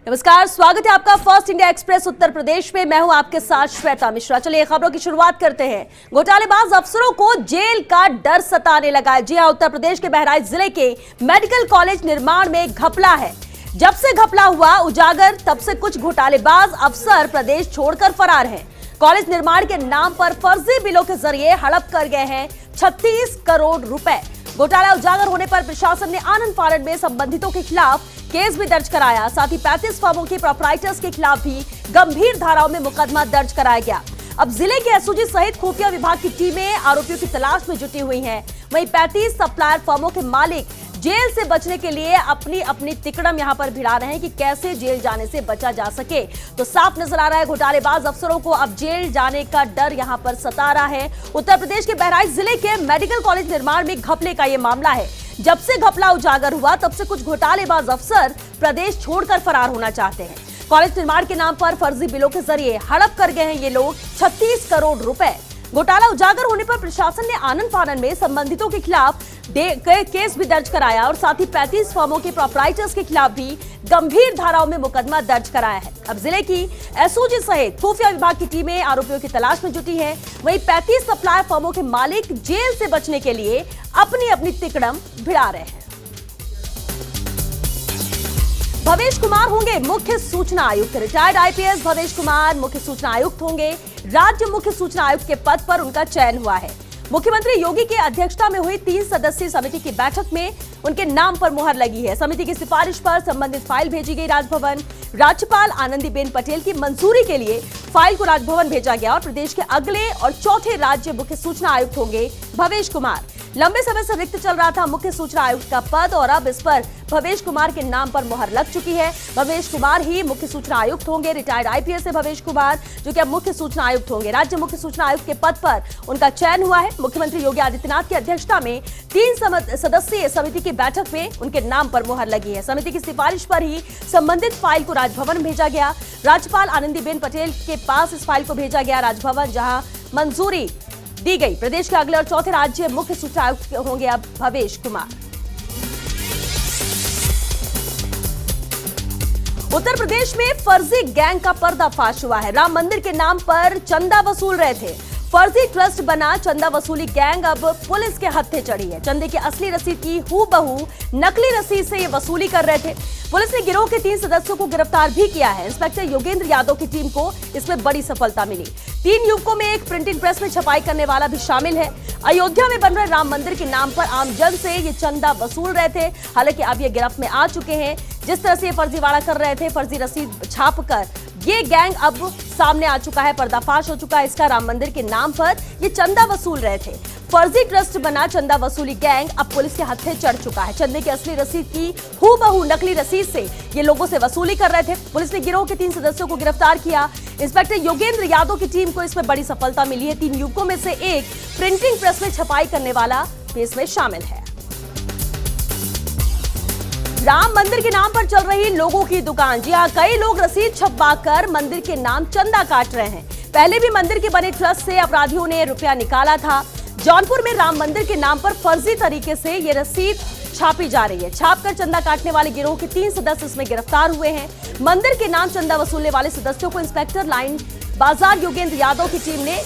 नमस्कार, स्वागत है आपका first India express Uttar Pradesh में। मैं हूं आपके साथ श्वेता मिश्रा। चलिए खबरों की शुरुआत करते हैं। घोटालेबाज अफसरों को जेल का डर सताने लगा है। जी हां, उत्तर प्रदेश के बहराइच जिले के मेडिकल कॉलेज निर्माण में घपला है। जब से घपला हुआ उजागर, तब से कुछ घोटालेबाज अफसर प्रदेश छोड़कर फरार हैं। कॉलेज निर्माण के नाम पर फर्जी बिलों के जरिए हड़प कर गए हैं 36 करोड़ रुपए। घोटाला उजागर होने पर प्रशासन ने आनंद फानन में संबंधितों के खिलाफ केस भी दर्ज कराया। साथ ही 35 फर्मों के प्रोप्राइटर्स के खिलाफ भी गंभीर धाराओं में मुकदमा दर्ज कराया गया। अब जिले के एसओजी सहित खुफिया विभाग की टीमें आरोपियों की तलाश में जुटी हुई हैं। वहीं 35 सप्लायर फर्मों के मालिक जेल से बचने के लिए अपनी अपनी तिकड़म यहां पर भिड़ा रहे हैं कि कैसे जेल जाने से बचा जा सके। तो साफ नजर आ रहा है घोटालेबाज अफसरों को अब जेल जाने का डर यहां पर सता रहा है। उत्तर प्रदेश के बहराइच जिले के मेडिकल कॉलेज निर्माण में घपले का यह मामला है। जब से घपला उजागर हुआ, तब से कुछ घोटालेबाज अफसर प्रदेश छोड़कर फरार होना चाहते हैं। कॉलेज निर्माण के नाम पर फर्जी बिलों के जरिए हड़प कर गए हैं ये लोग 36 करोड़ रुपए। घोटाला उजागर होने पर प्रशासन ने आनंद फानन में संबंधितों के खिलाफ केस भी दर्ज कराया और साथ ही 35 फर्मों के प्रोप्राइटर्स के खिलाफ भी गंभीर धाराओं में मुकदमा दर्ज कराया है। अब जिले की एसओजी सहित खुफिया विभाग की टीमें आरोपियों की तलाश में जुटी हैं। वहीं 35 सप्लायर फर्मों के मालिक जेल से बचने के लिए अपनी अपनी तिकड़म भिड़ा रहे हैं। भवेश कुमार होंगे मुख्य सूचना आयुक्त। रिटायर्ड आईपीएस भवेश कुमार मुख्य सूचना आयुक्त होंगे। राज्य मुख्य सूचना आयुक्त के पद पर उनका चयन हुआ है। मुख्यमंत्री योगी की अध्यक्षता में हुई 3 सदस्यीय समिति की बैठक में उनके नाम पर मुहर लगी है। समिति की सिफारिश पर संबंधित फाइल भेजी गई राजभवन। राज्यपाल आनंदीबेन पटेल की मंजूरी के लिए फाइल को राजभवन भेजा गया और प्रदेश के अगले और चौथे राज्य मुख्य सूचना आयुक्त होंगे भवेश कुमार। लंबे समय से रिक्त चल रहा था मुख्य सूचना आयुक्त का पद और अब इस पर भवेश कुमार के नाम पर मुहर लग चुकी है। भवेश कुमार ही मुख्य सूचना आयुक्त होंगे। रिटायर्ड आईपीएस है भवेश कुमार, जो कि अब मुख्य सूचना आयुक्त होंगे। राज्य मुख्य सूचना आयुक्त के पद पर उनका चयन हुआ है। मुख्यमंत्री योगी आदित्यनाथ की अध्यक्षता में 3 सदस्यीय समिति की बैठक में उनके नाम पर मुहर लगी है। समिति की सिफारिश पर ही संबंधित फाइल को राजभवन भेजा गया। राज्यपाल आनंदीबेन पटेल के पास इस फाइल को भेजा गया राजभवन, जहां मंजूरी दी गई। प्रदेश के अगले और चौथे राज्य मुख्य सूचना आयुक्त होंगे अब भवेश कुमार। उत्तर प्रदेश में फर्जी गैंग का पर्दाफाश हुआ है। राम मंदिर के नाम पर चंदा वसूल रहे थे। फर्जी ट्रस्ट बना चंदा वसूली गैंग अब पुलिस के हत्थे चढ़ी है। चंदे की असली रसीद की हूबहू नकली रसीद से ये वसूली कर रहे थे। पुलिस ने गिरोह के 3 सदस्यों को गिरफ्तार भी किया है। इंस्पेक्टर योगेंद्र यादव की टीम को इसमें बड़ी सफलता मिली। 3 युवकों में एक प्रिंटिंग प्रेस में छपाई करने वाला भी शामिल है। अयोध्या में बन रहे राम मंदिर के नाम पर आमजन से ये चंदा वसूल रहे थे। हालांकि अब ये गिरफ्त में आ चुके हैं। जिस तरह से ये फर्जीवाड़ा कर रहे थे, फर्जी रसीद छापकर, ये गैंग अब सामने आ चुका है, पर्दाफाश हो चुका है इसका। राम मंदिर के नाम पर ये चंदा वसूल रहे थे। फर्जी ट्रस्ट बना चंदा वसूली गैंग अब पुलिस के हत्थे चढ़ चुका है। चंदे की असली रसीद की हूबहू नकली रसीद से ये लोगों से वसूली कर रहे थे। पुलिस ने गिरोह के 3 सदस्यों को गिरफ्तार किया। इंस्पेक्टर योगेंद्र यादव की टीम को इसमें बड़ी सफलता मिली है। 3 युवकों में से एक प्रिंटिंग प्रेस में छपाई करने वाला भी इसमें शामिल है। राम मंदिर के नाम पर चल रही लोगों की दुकान। जी हां, कई लोग रसीद छपवाकर मंदिर के नाम चंदा काट रहे हैं। पहले भी मंदिर के बने ट्रस्ट से अपराधियों ने रुपया निकाला था। जौनपुर में राम मंदिर के नाम पर फर्जी तरीके से ये रसीद छापी जा रही है। छापकर चंदा काटने वाले गिरोह के 3 सदस्य इसमें गिरफ्तार हुए हैं। मंदिर के नाम चंदा वसूलने वाले सदस्यों को इंस्पेक्टर लाइन बाजार योगेंद्र यादव की टीम ने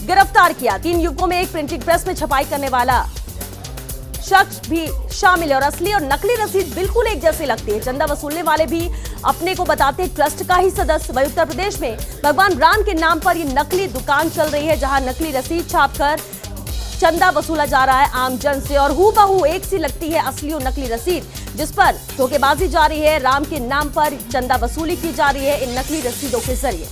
गिरफ्तार किया। 3 युवकों में एक प्रिंटिंग प्रेस में छपाई करने वाला शख्स भी शामिल है और असली और नकली रसीद बिल्कुल एक जैसी लगती है। चंदा वसूलने वाले भी अपने को बताते ट्रस्ट का ही सदस्य। वही उत्तर प्रदेश में भगवान राम के नाम पर ये नकली दुकान चल रही है, जहां नकली रसीद छापकर चंदा वसूला जा रहा है आमजन से और हूबहू एक सी लगती है असली और नकली रसीद, जिस पर धोखेबाजी जारी है। राम के नाम पर चंदा वसूली की जा रही है इन नकली रसीदों के जरिए।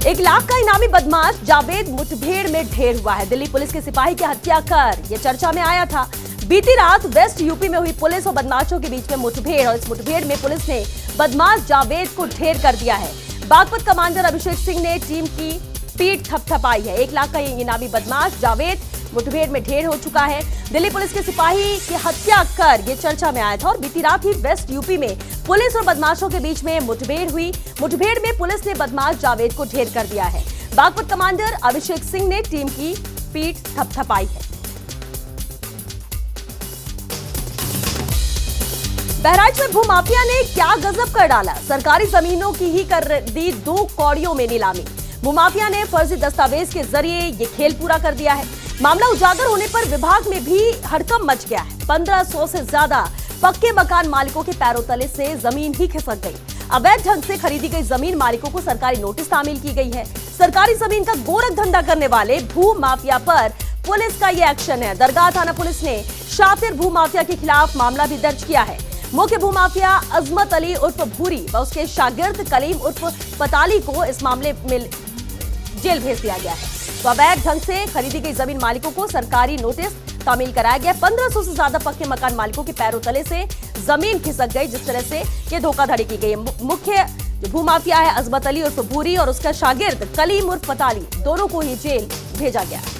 1 लाख का इनामी बदमाश जावेद मुठभेड़ में ढेर हुआ है। दिल्ली पुलिस के सिपाही की हत्या कर ये चर्चा में आया था। बीती रात वेस्ट यूपी में हुई पुलिस और बदमाशों के बीच में मुठभेड़ और इस मुठभेड़ में पुलिस ने बदमाश जावेद को ढेर कर दिया है। बागपत कमांडर अभिषेक सिंह ने टीम की पीठ थपथपाई है। 1 लाख का ये इनामी बदमाश जावेद मुठभेड़ में ढेर हो चुका है। दिल्ली पुलिस के सिपाही की हत्या कर ये चर्चा में आया था और बीती रात ही वेस्ट यूपी में पुलिस और बदमाशों के बीच में मुठभेड़ हुई। मुठभेड़ में पुलिस ने बदमाश जावेद को ढेर कर दिया है। बागपत कमांडर अभिषेक सिंह ने टीम की पीठ थपथपाई है। बहराइच में भूमाफिया ने क्या गजब कर डाला, सरकारी जमीनों की ही कर दी 2 कौड़ियों में नीलामी। भूमाफिया ने फर्जी दस्तावेज के जरिए ये खेल पूरा कर दिया है। मामला उजागर होने पर विभाग में भी हड़कंप मच गया है। 1500 से ज्यादा पक्के मकान मालिकों के पैरों तले से जमीन ही खिसक गई। अवैध ढंग से खरीदी गई जमीन मालिकों को सरकारी नोटिस तामील की गई है। सरकारी जमीन का गोरख धंधा करने वाले भू माफिया पर पुलिस का ये एक्शन है। दरगाह थाना पुलिस ने शातिर भू माफिया के खिलाफ मामला भी दर्ज किया है। मुख्य भूमाफिया अजमत अली उर्फ भूरी व उसके शागिर्द कलीम उर्फ पताली को इस मामले में जेल भेज दिया गया है। तो अवैध ढंग से खरीदी गई जमीन मालिकों को सरकारी नोटिस तामील कराया गया। 1500 से ज्यादा पक्के मकान मालिकों के पैरों तले से जमीन खिसक गई। जिस तरह से ये धोखाधड़ी की गई है। मुख्य भूमाफिया है अजमत अली उर्फ भूरी और उसका शागिर्द कलीम उर्फ पताली, दोनों को ही जेल भेजा गया है।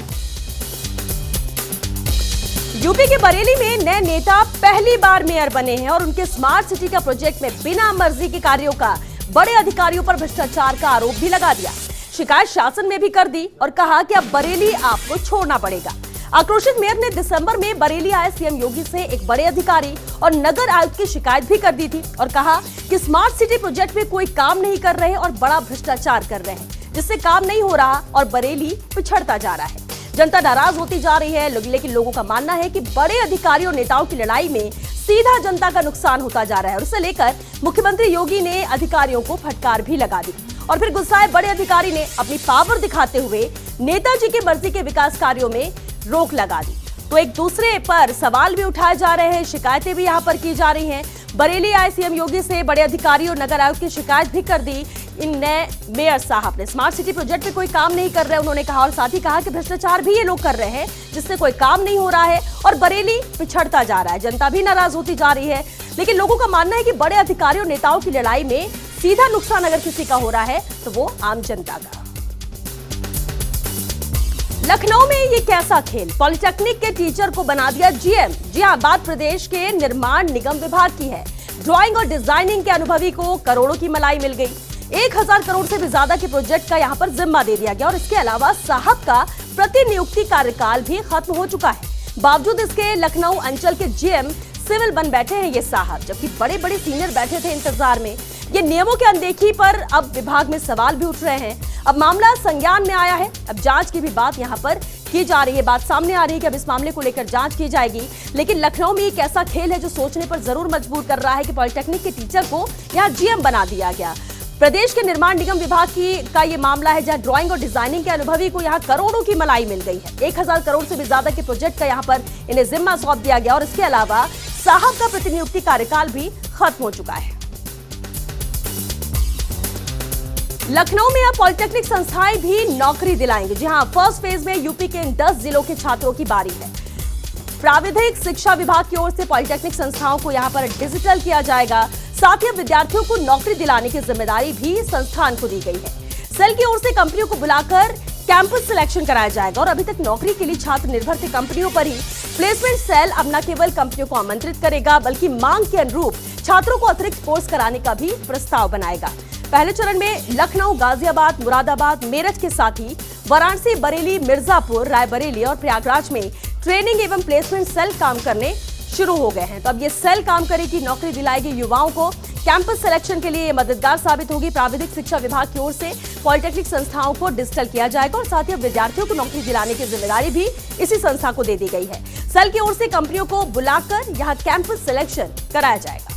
यूपी के बरेली में नए नेता पहली बार मेयर बने हैं और उनके स्मार्ट सिटी का प्रोजेक्ट में बिना मर्जी के कार्यों का बड़े अधिकारियों पर भ्रष्टाचार का आरोप भी लगा दिया। शिकायत शासन में भी कर दी और कहा कि अब बरेली आपको छोड़ना पड़ेगा। आक्रोशित मेयर ने दिसंबर में बरेली आए सीएम योगी से एक बड़े अधिकारी और नगर आयुक्त की शिकायत भी कर दी थी और कहा कि स्मार्ट सिटी प्रोजेक्ट में कोई काम नहीं कर रहे और बड़ा भ्रष्टाचार कर रहे हैं, जिससे काम नहीं हो रहा और बरेली पिछड़ता जा रहा है। जनता नाराज होती जा रही है, लेकिन लोगों का मानना है कि बड़े अधिकारियों और नेताओं की लड़ाई में सीधा जनता का नुकसान होता जा रहा है और इसे लेकर मुख्यमंत्री योगी ने अधिकारियों को फटकार भी लगा दी और फिर गुस्साए बड़े अधिकारी ने अपनी पावर दिखाते हुए नेताजी की मर्जी के विकास कार्यों में रोक लगा दी। तो एक दूसरे पर सवाल भी उठाए जा रहे हैं, शिकायतें भी यहाँ पर की जा रही हैं। बरेली आए सीएम योगी से बड़े अधिकारी और नगर आयुक्त की शिकायत भी कर दी इन नए मेयर साहब ने। स्मार्ट सिटी प्रोजेक्ट पे कोई काम नहीं कर रहे उन्होंने कहा और साथ ही कहा कि भ्रष्टाचार भी ये लोग कर रहे हैं, जिससे कोई काम नहीं हो रहा है और बरेली पिछड़ता जा रहा है। जनता भी नाराज होती जा रही है, लेकिन लोगों का मानना है कि बड़े अधिकारियों और नेताओं की लड़ाई में सीधा नुकसान अगर किसी का हो रहा है तो वो आम जनता का। लखनऊ में ये कैसा खेल, पॉलिटेक्निक के टीचर को बना दिया जीएम। जी हां, बात प्रदेश के निर्माण निगम विभाग की है। ड्राइंग और डिजाइनिंग के अनुभवी को करोड़ों की मलाई मिल गई। 1000 करोड़ से भी ज्यादा के प्रोजेक्ट का यहाँ पर जिम्मा दे दिया गया और इसके अलावा साहब का प्रतिनियुक्ति कार्यकाल भी खत्म हो चुका है। बावजूद इसके लखनऊ अंचल के जीएम सिविल बन बैठे हैं ये साहब, जबकि बड़े बड़े सीनियर बैठे थे इंतजार में। ये नियमों की अनदेखी पर अब विभाग में सवाल भी उठ रहे हैं। अब मामला संज्ञान में आया है, अब जांच की भी बात यहाँ पर की जा रही है। बात सामने आ रही है कि अब इस मामले को लेकर जांच की जाएगी। लेकिन लखनऊ में एक ऐसा खेल है जो सोचने पर जरूर मजबूर कर रहा है कि पॉलिटेक्निक के टीचर को यहाँ जीएम बना दिया गया। प्रदेश के निर्माण निगम विभाग का ये मामला है, जहां ड्राइंग और डिजाइनिंग के अनुभवी को यहाँ करोड़ों की मलाई मिल गई है। 1000 करोड़ से भी ज्यादा के प्रोजेक्ट का यहाँ पर इन्हें जिम्मा सौंप दिया गया और इसके अलावा साहब का प्रतिनियुक्ति कार्यकाल भी खत्म हो चुका है। लखनऊ में अब पॉलिटेक्निक संस्थाएं भी नौकरी दिलाएंगे। जी हां, फर्स्ट फेज में यूपी के इन 10 जिलों के छात्रों की बारी है। प्राविधिक शिक्षा विभाग की ओर से पॉलिटेक्निक संस्थाओं को यहां पर डिजिटल किया जाएगा। साथ ही अब विद्यार्थियों को नौकरी दिलाने की जिम्मेदारी भी संस्थान को दी गई है। सेल की ओर से कंपनियों को बुलाकर कैंपस सिलेक्शन कराया जाएगा और अभी तक नौकरी के लिए छात्र निर्भर थे कंपनियों पर ही। प्लेसमेंट सेल अब न केवल कंपनियों को आमंत्रित करेगा, बल्कि मांग के अनुरूप छात्रों को अतिरिक्त कोर्स कराने का भी प्रस्ताव बनाएगा। पहले चरण में लखनऊ, गाजियाबाद, मुरादाबाद, मेरठ के साथ ही वाराणसी, बरेली, मिर्जापुर, रायबरेली और प्रयागराज में ट्रेनिंग एवं प्लेसमेंट सेल काम करने शुरू हो गए हैं। तो अब ये सेल काम करेगी, नौकरी दिलाएगी युवाओं को। कैंपस सिलेक्शन के लिए ये मददगार साबित होगी। प्राविधिक शिक्षा विभाग की ओर से पॉलिटेक्निक संस्थाओं को डिजिटल किया जाएगा और साथ ही अब विद्यार्थियों को नौकरी दिलाने की जिम्मेदारी भी इसी संस्था को दे दी गई है। सेल की ओर से कंपनियों को बुलाकर यहाँ कैंपस सिलेक्शन कराया जाएगा।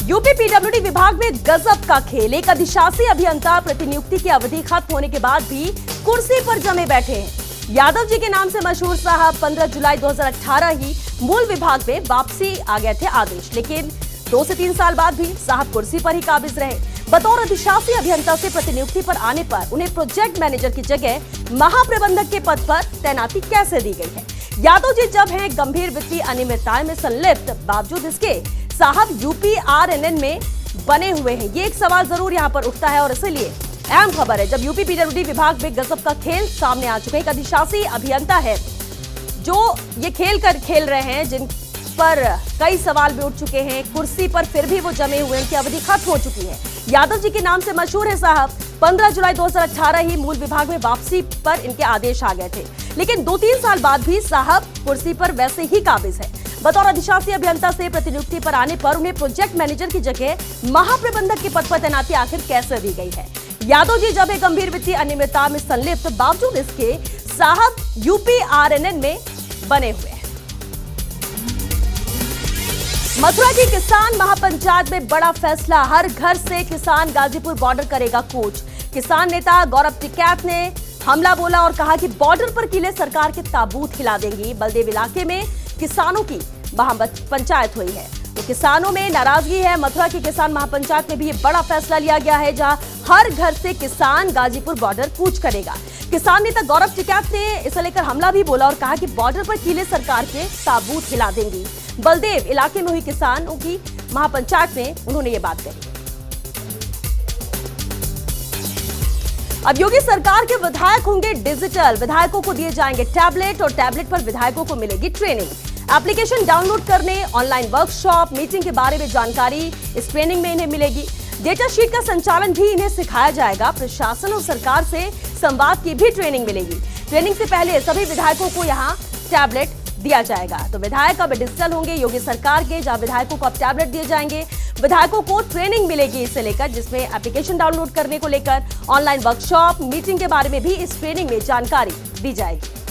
यूपी पीडब्ल्यूडी विभाग में गजब का खेल। एक अधिशासी अभियंता प्रतिनियुक्ति की अवधि खत्म होने के बाद भी कुर्सी पर जमे बैठे हैं। यादव जी के नाम से मशहूर साहब 15 जुलाई 2018 ही मूल विभाग में वापसी आ गए थे आदेश, लेकिन 2 से 3 साल बाद भी साहब कुर्सी पर ही काबिज रहे। बतौर अधिशासी अभियंता से प्रतिनियुक्ति पर आने पर उन्हें प्रोजेक्ट मैनेजर की जगह महाप्रबंधक के पद पर तैनाती कैसे दी गई है? यादव जी जब हैं गंभीर वित्तीय अनियमितताएं में संलिप्त, बावजूद इसके साहब यूपीआरएनएन में बने हुए हैं। ये एक सवाल जरूर यहाँ पर उठता है और इसलिए अहम खबर है जब यूपी पीडब्ल्यूडी विभाग में गजब का खेल सामने आ चुका है। एक अधिशासी अभियंता है जो ये खेल रहे हैं, जिन पर कई सवाल भी उठ चुके हैं। कुर्सी पर फिर भी वो जमे हुए, उनकी अवधि खत्म हो चुकी है। यादव जी के नाम से मशहूर है साहब। 15 जुलाई 2018 ही मूल विभाग में वापसी पर इनके आदेश आ गए थे, लेकिन 2-3 साल बाद भी साहब कुर्सी पर वैसे ही काबिज है। बतौर अधिशासी अभियंता से प्रतिनियुक्ति पर आने पर उन्हें प्रोजेक्ट मैनेजर की जगह महाप्रबंधक के पद पर तैनाती आखिर कैसे दी गई है? यादव जी जब एक गंभीर वित्तीय अनियमितता में संलिप्त, बावजूद इसके साहब यूपीआरएनएन में बने हुए हैं। मथुरा की किसान महापंचायत में बड़ा फैसला, हर घर से किसान गाजीपुर बॉर्डर करेगा कूच। किसान नेता गौरव टिकैत ने हमला बोला और कहा कि बॉर्डर पर किले सरकार के ताबूत हिला देंगी। बलदेव इलाके में किसानों की महापंचायत हुई है तो किसानों में नाराजगी है। मथुरा की किसान महापंचायत में भी ये बड़ा फैसला लिया गया है, जहां हर घर से किसान गाजीपुर बॉर्डर कूच करेगा। किसान नेता गौरव टिकैत ने इसे लेकर हमला भी बोला और कहा कि बॉर्डर पर किले सरकार के ताबूत हिला देंगी। बलदेव इलाके में हुई किसानों की महापंचायत में उन्होंने ये बात कही। अब योगी सरकार के विधायक होंगे डिजिटल, विधायकों को दिए जाएंगे टैबलेट और टैबलेट पर विधायकों को मिलेगी ट्रेनिंग। एप्लीकेशन डाउनलोड करने, ऑनलाइन वर्कशॉप, मीटिंग के बारे में जानकारी इस ट्रेनिंग में इन्हें मिलेगी। डेटा शीट का संचालन भी इन्हें सिखाया जाएगा। प्रशासन और सरकार से संवाद की भी ट्रेनिंग मिलेगी। ट्रेनिंग से पहले सभी विधायकों को यहाँ टैबलेट दिया जाएगा। तो विधायक अब डिजिटल होंगे योगी सरकार के, जहां विधायकों को अब टैबलेट दिए जाएंगे। विधायकों को ट्रेनिंग मिलेगी इसे लेकर, जिसमें एप्लीकेशन डाउनलोड करने को लेकर, ऑनलाइन वर्कशॉप, मीटिंग के बारे में भी इस ट्रेनिंग में जानकारी दी जाएगी।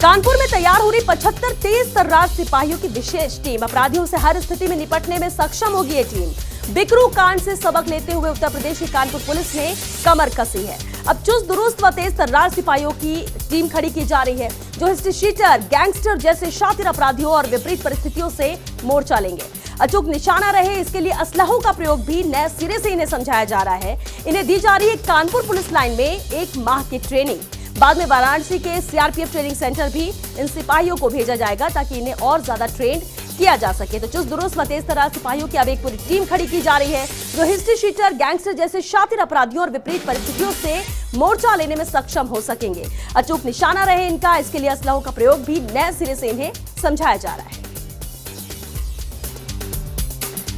कानपुर में तैयार हो रही 75 तेज तर्रार सिपाहियों की विशेष टीम, अपराधियों से हर स्थिति में निपटने में सक्षम होगी ये टीम। बिकरू कांड से सबक लेते हुए उत्तर प्रदेश की कानपुर पुलिस ने कमर कसी है। अब चुस्त दुरुस्त व तेज तर्रार सिपाहियों की टीम खड़ी की जा रही है, जो हिस्ट्री शीटर, गैंगस्टर जैसे शातिर अपराधियों और विपरीत परिस्थितियों से मोर्चा लेंगे। अचूक निशाना रहे, इसके लिए असलहों का प्रयोग भी नए सिरे से इन्हें समझाया जा रहा है। इन्हें दी जा रही है कानपुर पुलिस लाइन में 1 माह की ट्रेनिंग। बाद में वाराणसी के सीआरपीएफ ट्रेनिंग सेंटर भी इन सिपाहियों को भेजा जाएगा ताकि इन्हें और ज्यादा ट्रेन किया जा सके। तो चुस्त दुरुस्त व तेज तर्रार सिपाहियों की अब एक पूरी टीम खड़ी की जा रही है, जो हिस्ट्री शीटर, गैंगस्टर जैसे शातिर अपराधियों और विपरीत परिस्थितियों से मोर्चा लेने में सक्षम हो सकेंगे। अचूक निशाना रहे इनका, इसके लिए असलहों का प्रयोग भी नए सिरे से इन्हें समझाया जा रहा है।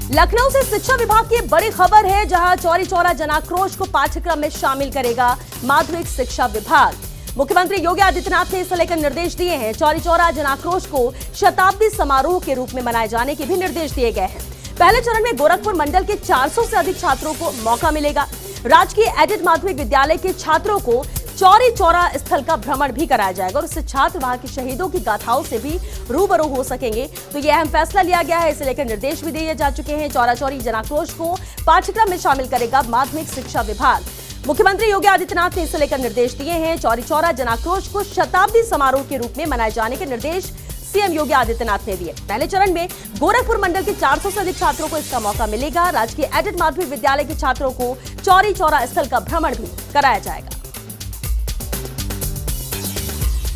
लखनऊ से शिक्षा विभाग की बड़ी खबर है, जहां चौरी चौरा जनाक्रोश को पाठ्यक्रम में शामिल करेगा माध्यमिक शिक्षा विभाग। मुख्यमंत्री योगी आदित्यनाथ ने इसे लेकर निर्देश दिए हैं। चौरी चौरा जनाक्रोश को शताब्दी समारोह के रूप में मनाए जाने के भी निर्देश दिए गए हैं। पहले चरण में गोरखपुर मंडल के 400 से अधिक छात्रों को मौका मिलेगा। राजकीय एडेड माध्यमिक विद्यालय के छात्रों को चौरी चौरा स्थल का भ्रमण भी कराया जाएगा और इससे छात्र वहां की शहीदों की गाथाओं से भी रूबरू हो सकेंगे। तो यह अहम फैसला लिया गया है, इसे लेकर निर्देश भी दिए जा चुके हैं। चौरा चौरी जनाक्रोश को पाठ्यक्रम में शामिल करेगा माध्यमिक शिक्षा विभाग। मुख्यमंत्री योगी आदित्यनाथ ने इसे लेकर निर्देश दिए हैं। चौरी चौरा जनाक्रोश को शताब्दी समारोह के रूप में मनाए जाने के निर्देश सीएम योगी आदित्यनाथ ने दिए। पहले चरण में गोरखपुर मंडल के 400 से अधिक छात्रों को इसका मौका मिलेगा। राजकीय एडेड माध्यमिक विद्यालय के छात्रों को चौरी चौरा स्थल का भ्रमण भी कराया जाएगा।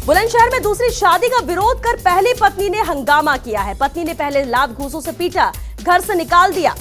बुलंदशहर में दूसरी शादी का विरोध कर पहली पत्नी ने हंगामा किया है। पत्नी ने पहले लात घूंसों से पीटा, घर से निकाल दिया।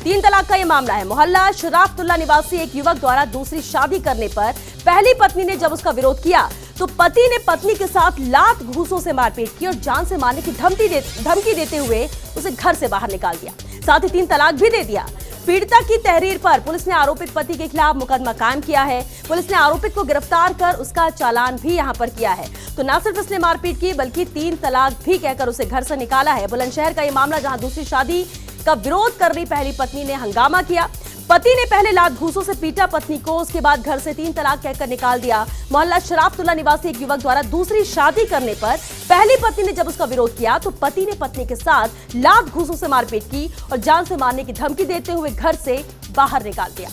3 तलाक का यह मामला है। मोहल्ला शराफतुल्ला निवासी एक युवक द्वारा दूसरी शादी करने पर पहली पत्नी ने जब उसका विरोध किया तो पति ने पत्नी के साथ लात घूंसों से मारपीट की और जान से मारने की धमकी देते हुए उसे घर से बाहर निकाल दिया। साथ ही 3 तलाक भी दे दिया। पीड़िता की तहरीर पर पुलिस ने आरोपित पति के खिलाफ मुकदमा कायम किया है। पुलिस ने आरोपित को गिरफ्तार कर उसका चालान भी यहां पर किया है। तो न सिर्फ उसने मारपीट की बल्कि 3 तलाक भी कहकर उसे घर से निकाला है। बुलंदशहर का यह मामला, जहां दूसरी शादी का विरोध कर रही पहली पत्नी ने हंगामा किया। पति ने पहले लात घूंसों से पीटा पत्नी को, उसके बाद घर से 3 तलाक कहकर निकाल दिया। मोहल्ला शराफतुल्ला निवासी एक युवक द्वारा दूसरी शादी करने पर पहली पत्नी ने जब उसका विरोध किया तो पति ने पत्नी के साथ लात घूंसों से मारपीट की और जान से मारने की धमकी देते हुए घर से बाहर निकाल दिया।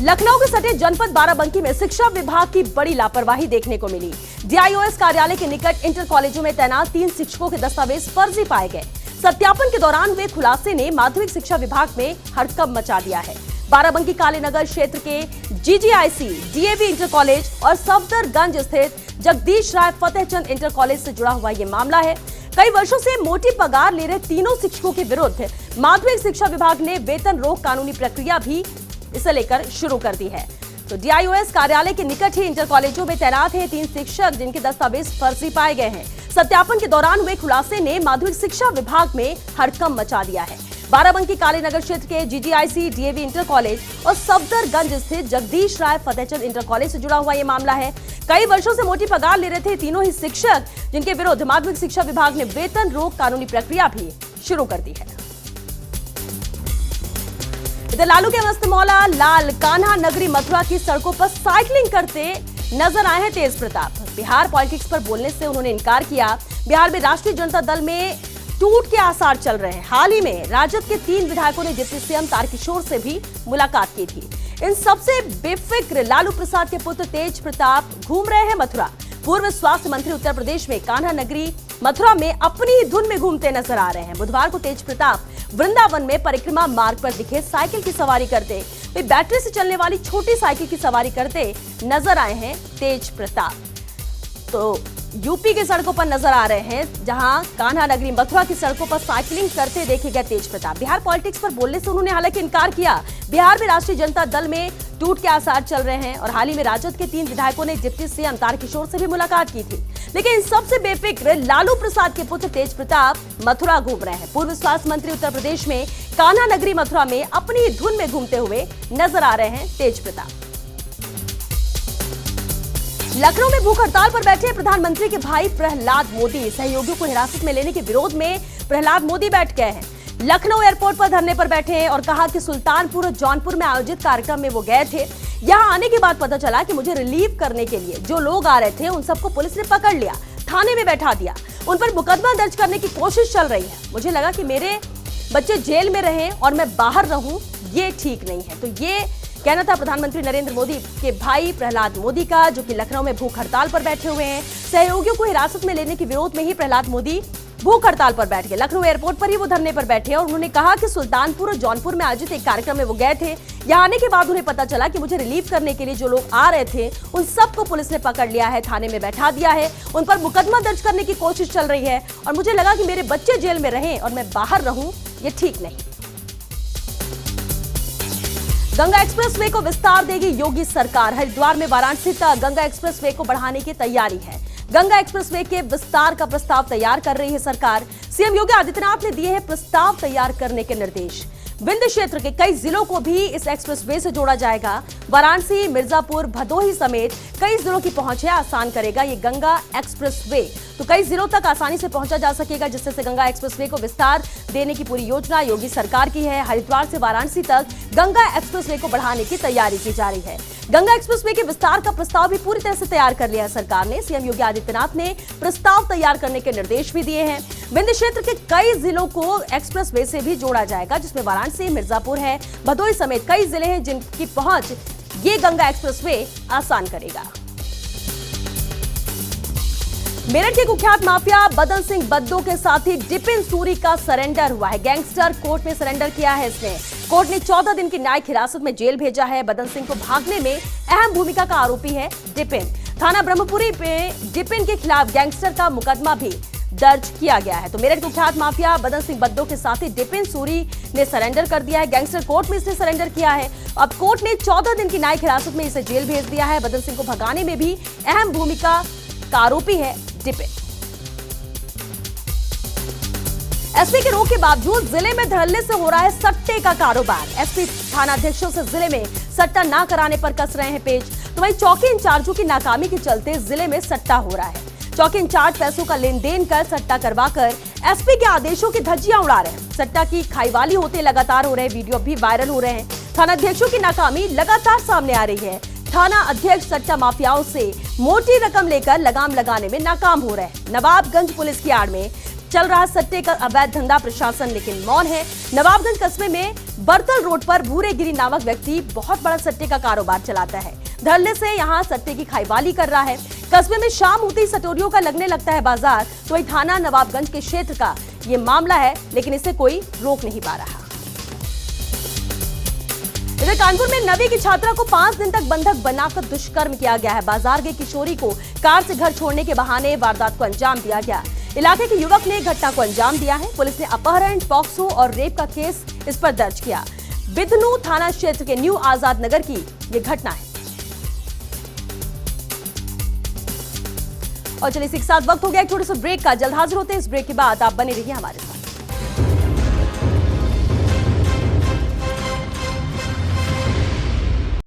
लखनऊ के सटे जनपद बाराबंकी में शिक्षा विभाग की बड़ी लापरवाही देखने को मिली। डीआईओएस कार्यालय के निकट इंटर कॉलेजों में तैनात 3 शिक्षकों के दस्तावेज फर्जी पाए गए। सत्यापन के दौरान हुए खुलासे ने माध्यमिक शिक्षा विभाग में हड़कंप मचा दिया है। बाराबंकी कालीनगर क्षेत्र के जीजीआईसी, डीएवी इंटर कॉलेज और सफदरगंज स्थित जगदीश राय फतेहचंद इंटर कॉलेज से जुड़ा हुआ ये मामला है। कई वर्षों से मोटी पगार ले रहे तीनों शिक्षकों के विरुद्ध माध्यमिक शिक्षा विभाग ने वेतन रोक कानूनी प्रक्रिया भी इसे लेकर शुरू कर दी है। तो डीआईओएस कार्यालय के निकट ही इंटर कॉलेजों में तैनात हैं 3 शिक्षक जिनके दस्तावेज फर्जी पाए गए हैं। सत्यापन के दौरान हुए खुलासे ने माध्यमिक शिक्षा विभाग में हड़कंप मचा दिया है। बाराबंकी कालीनगर क्षेत्र के जीजीआईसी, डीएवी इंटर कॉलेज और सफदरगंज स्थित जगदीश राय फतेहचंद इंटर कॉलेज से जुड़ा हुआ यह मामला है। कई वर्षों से मोटी पगार ले रहे थे तीनों ही शिक्षक, जिनके विरुद्ध माध्यमिक शिक्षा विभाग ने वेतन रोक कानूनी प्रक्रिया भी शुरू कर दी है। इधर लालू के मस्त मौला लाल कान्हा नगरी मथुरा की सड़कों पर साइकिलिंग करते नजर आए हैं तेज प्रताप। बिहार पॉलिटिक्स पर बोलने से उन्होंने इनकार किया। बिहार में राष्ट्रीय जनता दल में टूट के आसार चल रहे हैं। हाल ही में राजद के 3 विधायकों ने डिप्टी सीएम तारकिशोर से भी मुलाकात की थी। इन सबसे बेफिक्र लालू प्रसाद के पुत्र तेज प्रताप घूम रहे हैं मथुरा। पूर्व स्वास्थ्य मंत्री उत्तर प्रदेश में कान्हा नगरी मथुरा में अपनी ही धुन में घूमते नजर आ रहे हैं। बुधवार को तेज प्रताप वृंदावन में परिक्रमा मार्ग पर दिखे साइकिल की सवारी करते, वे बैटरी से चलने वाली छोटी साइकिल की सवारी करते नजर आए हैं तेज प्रताप। तो यूपी की सड़कों पर नजर आ रहे हैं, जहां कान्हा नगरी मथुरा की सड़कों पर साइकिलिंग करते देखे गए तेज प्रताप। बिहार पॉलिटिक्स पर बोलने से उन्होंने हालांकि इनकार किया। बिहार में राष्ट्रीय जनता दल में टूट के आसार चल रहे हैं और हाल ही में राजद के 3 विधायकों ने डिप्टी सीएम तारकिशोर से भी मुलाकात की थी। लेकिन इन सबसे बेफिक्र लालू प्रसाद के पुत्र तेज प्रताप मथुरा घूम रहे हैं। पूर्व स्वास्थ्य मंत्री उत्तर प्रदेश में कान्हा नगरी मथुरा में अपनी धुन में घूमते हुए नजर आ रहे हैं तेज प्रताप। लखनऊ में भूख हड़ताल पर बैठे प्रधानमंत्री के भाई प्रहलाद मोदी सहयोगियों को हिरासत में लेने के विरोध में प्रहलाद मोदी बैठ गए हैं। लखनऊ एयरपोर्ट पर धरने पर बैठे हैं और कहा कि सुल्तानपुर और जौनपुर में आयोजित कार्यक्रम में वो गए थे। यहां आने के बाद पता चला कि मुझे रिलीव करने के लिए जो लोग आ रहे थे उन सबको पुलिस ने पकड़ लिया, थाने में बैठा दिया, उन पर मुकदमा दर्ज करने की कोशिश चल रही है। मुझे लगा कि मेरे बच्चे जेल में रहें और मैं बाहर रहूं, ये ठीक नहीं है। तो ये कहना था प्रधानमंत्री नरेंद्र मोदी के भाई प्रहलाद मोदी का, जो कि लखनऊ में भूख हड़ताल पर बैठे हुए हैं। सहयोगियों को हिरासत में लेने के विरोध में ही प्रहलाद मोदी भूख हड़ताल पर बैठ गए। लखनऊ एयरपोर्ट पर ही वो धरने पर बैठे और उन्होंने कहा कि सुल्तानपुर और जौनपुर में आयोजित एक कार्यक्रम में वो गए थे। यहाँ आने के बाद उन्हें पता चला कि मुझे रिलीव करने के लिए जो लोग आ रहे थे उन सबको पुलिस ने पकड़ लिया है, थाने में बैठा दिया है, उन पर मुकदमा दर्ज करने की कोशिश चल रही है और मुझे लगा कि मेरे बच्चे जेल में रहें और मैं बाहर रहूं, ये ठीक नहीं। गंगा एक्सप्रेसवे को विस्तार देगी योगी सरकार। हरिद्वार में वाराणसी तक गंगा एक्सप्रेसवे को बढ़ाने की तैयारी है। गंगा एक्सप्रेसवे के विस्तार का प्रस्ताव तैयार कर रही है सरकार। सीएम योगी आदित्यनाथ ने दिए हैं प्रस्ताव तैयार करने के निर्देश। विंध्य क्षेत्र के कई जिलों को भी इस एक्सप्रेसवे से जोड़ा जाएगा। वाराणसी, मिर्जापुर, भदोही समेत कई जिलों की पहुंच है आसान करेगा ये गंगा एक्सप्रेसवे। तो कई जिलों तक आसानी से पहुंचा जा सकेगा, जिससे से गंगा एक्सप्रेसवे को विस्तार देने की पूरी योजना योगी सरकार की है। हरिद्वार से वाराणसी तक गंगा एक्सप्रेसवे को बढ़ाने की तैयारी की जा रही है। गंगा एक्सप्रेसवे के विस्तार का प्रस्ताव भी पूरी तरह से तैयार कर लिया है सरकार ने। सीएम योगी आदित्यनाथ ने प्रस्ताव तैयार करने के निर्देश भी दिए हैं। विंध्य क्षेत्र के कई जिलों को एक्सप्रेसवे से भी जोड़ा जाएगा, जिसमें वाराणसी, मिर्जापुर है, भदोही समेत कई जिले हैं जिनकी पहुंच ये गंगा एक्सप्रेसवे आसान करेगा। मेरठ के कुख्यात माफिया बदन सिंह बद्दो के साथी डिपिन सूरी का सरेंडर हुआ है। गैंगस्टर कोर्ट में सरेंडर किया है इसने। कोर्ट ने 14 दिन की न्यायिक हिरासत में जेल भेजा है। बदन सिंह को भागने में अहम भूमिका का आरोपी है डिपिन। थाना ब्रह्मपुरी में डिपिन के खिलाफ गैंगस्टर का मुकदमा भी दर्ज किया गया है। तो मेरठ कुख्यात माफिया बदन सिंह बद्दो के साथी डिपिन सूरी ने सरेंडर कर दिया है। गैंगस्टर कोर्ट में इसने सरेंडर किया है। अब कोर्ट ने 14 दिन की न्यायिक हिरासत में इसे जेल भेज दिया है। बदन सिंह को भगाने में भी अहम भूमिका का आरोपी है डिपिन। एसपी के रोक के बावजूद जिले में धड़ल्ले से हो रहा है सट्टे का कारोबार। एसपी थानाध्यक्षों से जिले में सट्टा ना कराने पर कस रहे हैं पेच। तो वहीं चौकी इंचार्जों की नाकामी के चलते जिले में सट्टा हो रहा है। चौकी इंचार्ज पैसों का लेन देन कर सट्टा करवाकर एसपी के आदेशों की धज्जियां उड़ा रहे हैं। सट्टा की खाईवाली होते लगातार हो रहे हैं, वीडियो भी वायरल हो रहे हैं। थानाध्यक्षों की नाकामी लगातार सामने आ रही है। थाना अध्यक्ष सट्टा माफियाओं से मोटी रकम लेकर लगाम लगाने में नाकाम हो रहे हैं। नवाबगंज पुलिस की आड़ में चल रहा सट्टे का अवैध धंधा प्रशासन लेकिन मौन है। नवाबगंज कस्बे में बर्तल रोड पर भूरेगिरी नामक व्यक्ति बहुत बड़ा सट्टे का कारोबार चलाता है। धड़ल्ले से यहाँ सट्टे की खाईवाली कर रहा है। कस्बे में शाम होते ही सटोरियों का लगने लगता है बाजार। तो वही थाना नवाबगंज के क्षेत्र का ये मामला है, लेकिन इसे कोई रोक नहीं पा रहा। इधर कानपुर में 9वीं की छात्रा को 5 दिन तक बंधक बनाकर दुष्कर्म किया गया है। बाजार गई किशोरी को कार से घर छोड़ने के बहाने वारदात को अंजाम दिया गया। इलाके के युवक ने घटना को अंजाम दिया है। पुलिस ने अपहरण, पॉक्सो और रेप का केस इस पर दर्ज किया। बिधनू थाना क्षेत्र के न्यू आजाद नगर की ये घटना है। और चलिए इसी के साथ वक्त हो गया एक छोटे से ब्रेक का। जल्द हाजिर होते हैं इस ब्रेक के बाद। आप बने रहिए हमारे साथ।